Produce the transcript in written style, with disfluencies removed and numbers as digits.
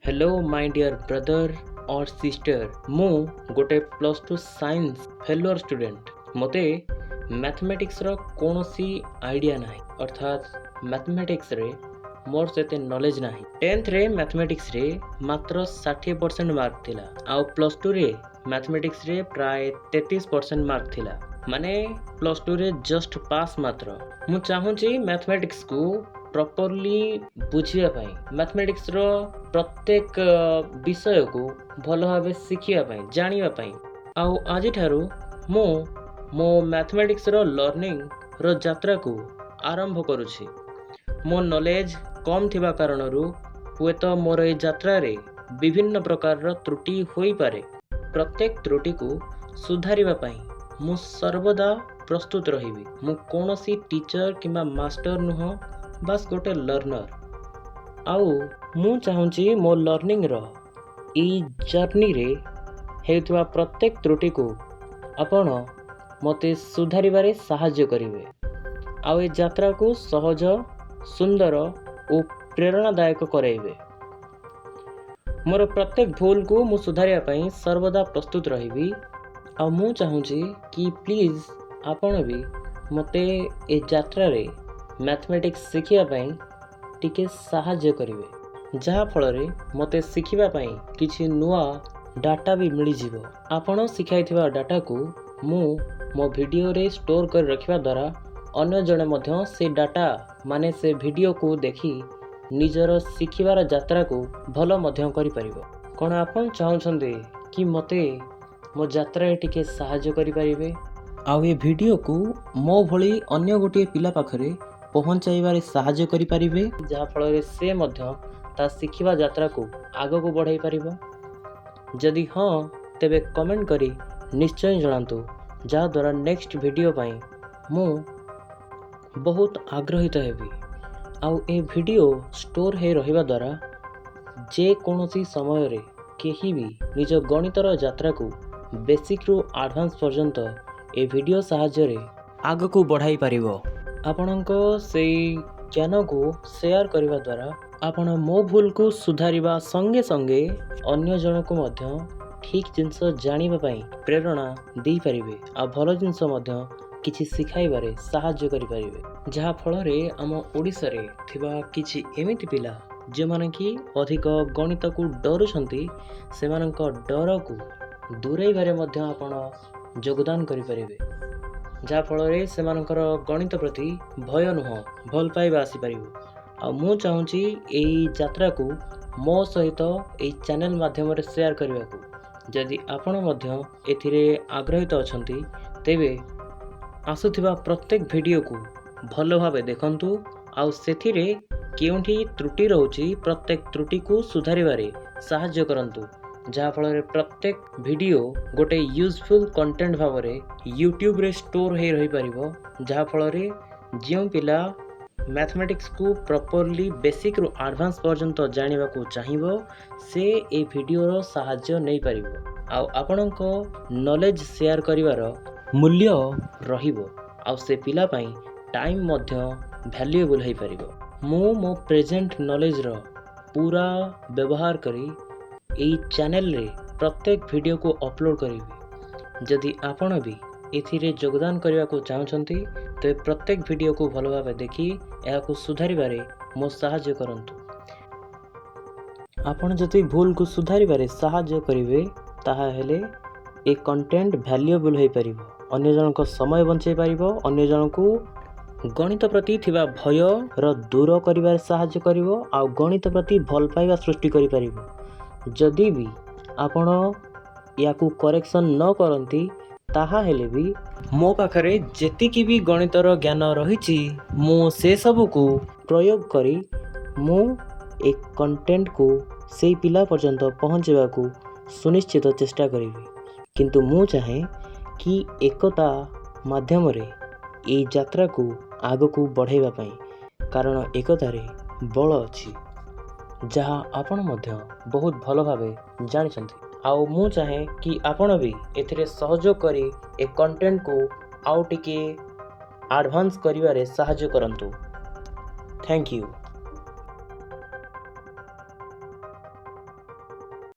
Hello my dear brother और sister. मु गोटे +2 साइंस फेलुअर स्टूडेंट। मते मैथमेटिक्स रो कोनोसी आइडिया नाही, अर्थात मैथमेटिक्स रे मोर सेते नॉलेज नाही। 10th रे मैथमेटिक्स रे मात्र 60% मार्क थिला, आ +2 रे मैथमेटिक्स रे प्राय 33% मार्क थिला, माने +2 रे जस्ट पास मात्र। मु चाहूची मैथमेटिक्स को प्रॉपर्ली बुझिया पाई, मैथमेटिक्स रो प्रत्येक विषय को भल भाव शिखिया पाई, जानिया पाई। आउ आज ठारू मु मो मैथमेटिक्स रो लर्निंग रो यात्रा को आरंभ करुछि। मो नॉलेज कम थिबा कारणरू हुए तो मोर ए यात्रा रे विभिन्न प्रकार रो त्रुटि होई पारे। प्रत्येक त्रुटि को सुधारिबा पाई मु सर्वदा प्रस्तुत रहिबी। मु कोनोसी टीचर किंबा मास्टर नुह, बस गोटे लर्नर। आउ मु चाहूची मो लर्निंग रो ई जर्नी रे हेउथवा प्रत्येक त्रुटि को आपण मते सुधारिबारे सहाय्य करिवे, आउ ए यात्रा को सहज, सुंदर और प्रेरणादायक कराइबे। मोर प्रत्येक भूल को मु सुधारिया पाई सर्वदा प्रस्तुत रहिबी। आ मु चाहूची कि प्लीज आपण भी मते ए यात्रा रे मैथमेटिक्स शिखिया पाई टिके सहाय्य करिवे, जहा फल रे मते शिखिबा पाई किछि नुआ डाटा भी मिली जिवो। आपण शिखाइथिबा डाटा को मु मो वीडियो रे स्टोर कर रखिबा द्वारा अन्य जणे मध्य से डाटा माने से वीडियो को देखि निजर शिखिबार यात्रा को भल मध्य करि परिबो। कोन आपण चाहउछन्ते कि मते मो यात्रा रे टिके सहाय्य करि परिबे, आउ ए वीडियो को मो भली अन्य गोटे पिला पाखरे पहुंचाइबारे सहाय्य करि परिबे, जहा फल रे से मध्य ता शिखिबा यात्रा को आगो को बढ़ाई परिबो। जदि हां तेबे कमेंट करी निश्चय जणांतु, जहा द्वारा नेक्स्ट वीडियो पाई मु बहुत आग्रहित हेबी। आउ ए वीडियो स्टोर हे रहिबा द्वारा जे कोनोसी समय रे केही भी निज गणितर यात्रा को बेसिक रु एडवांस पर्यंत ए वीडियो सहाय्य रे आगो को बढ़ाई परिबो। आपणको सेई ज्ञान को शेयर करबा द्वारा आपण मो भूल को सुधारिबा संगे संगे अन्य जन को मध्य ठीक जिंस जानिबा पाई प्रेरणा देई परिबे, आ भलो जिंस मध्य किछि सिखाइबारे सहाय्य करि परिबे। जहा फल रे हम ओडिसा रे थिबा किछि एमिति पिला जे माने कि अधिक गणित को डरुछंती, सेमानक डर को दूरेइबारे मध्य आपण योगदान करि परिबे, जहा फल रे सेमानकर गणित प्रति भय नुह भल पाइबा आसी परिबो। आ मु चाहूची एई यात्रा को मो सहित एई चैनल माध्यम रे शेयर करबाकू। जदि आपण मध्य एथिरे आग्रहित अछंती तेबे आसुथिबा प्रत्येक वीडियो को भल भावे देखंतु, आउ सेथिरे केउंठी त्रुटि रहउची प्रत्येक त्रुटि को सुधारिबारे सहाय्य करंतु, जहा फल रे प्रत्येक वीडियो गोटे यूजफुल कंटेंट भावरे यूट्यूब रे स्टोर हे रही परिबो, जहा फल रे जियो पिला मैथमेटिक्स को प्रॉपर्ली बेसिक रु एडवांस पर्यंत जानिबा को चाहिबो से ए वीडियो रो सहाय्य नै परिबो, आउ आपणको नॉलेज शेयर करिवार मूल्य रहिबो, आउ से पिला पाई टाइम मध्य वैल्यूएबल हे परिबो। मु मो प्रेजेंट नॉलेज रो पूरा व्यवहार करी एई चैनल रे प्रत्येक वीडियो को अपलोड करिबी। जदि आपण भी एथिरे योगदान करबा को चाहछंती तो प्रत्येक वीडियो को भल भावे देखि एहा को सुधारिबारे मो सहाय्य करंतु। आपण जति भूल को सुधारिबारे सहाय्य करिवे ताहा हेले ए कंटेंट वैल्यूएबल हे परिबो, अन्य जन को समय बंचाई परिबो, अन्य जन को गणित प्रति थिबा भय र दूर करिबारे सहाय्य करिवो, आ गणित प्रति भल पाइबा सृष्टि करि परिबो। जदि भी आपण या को करेक्शन न करंती ताहा हेले भी मो पाखरे जेतिकी भी गणितर ज्ञान रहिछि मु से सब को प्रयोग करी मु एक कंटेंट को से पिला पर्यंत पहुंचेबा को सुनिश्चित चेष्टा करिवि। किंतु मु चाहे कि एकता माध्यम रे ए यात्रा को आगो को बढ़ाइबा पाई, कारण एकता रे बल अछि, जहा आपण मध्य बहुत भल भावे जानिछंती। आउ मु चाहे कि आपण भी एथिरे सहयोग करी ए कंटेंट को आउ टिके एडवांस करिवारे सहाय्य करंतु। Thank you.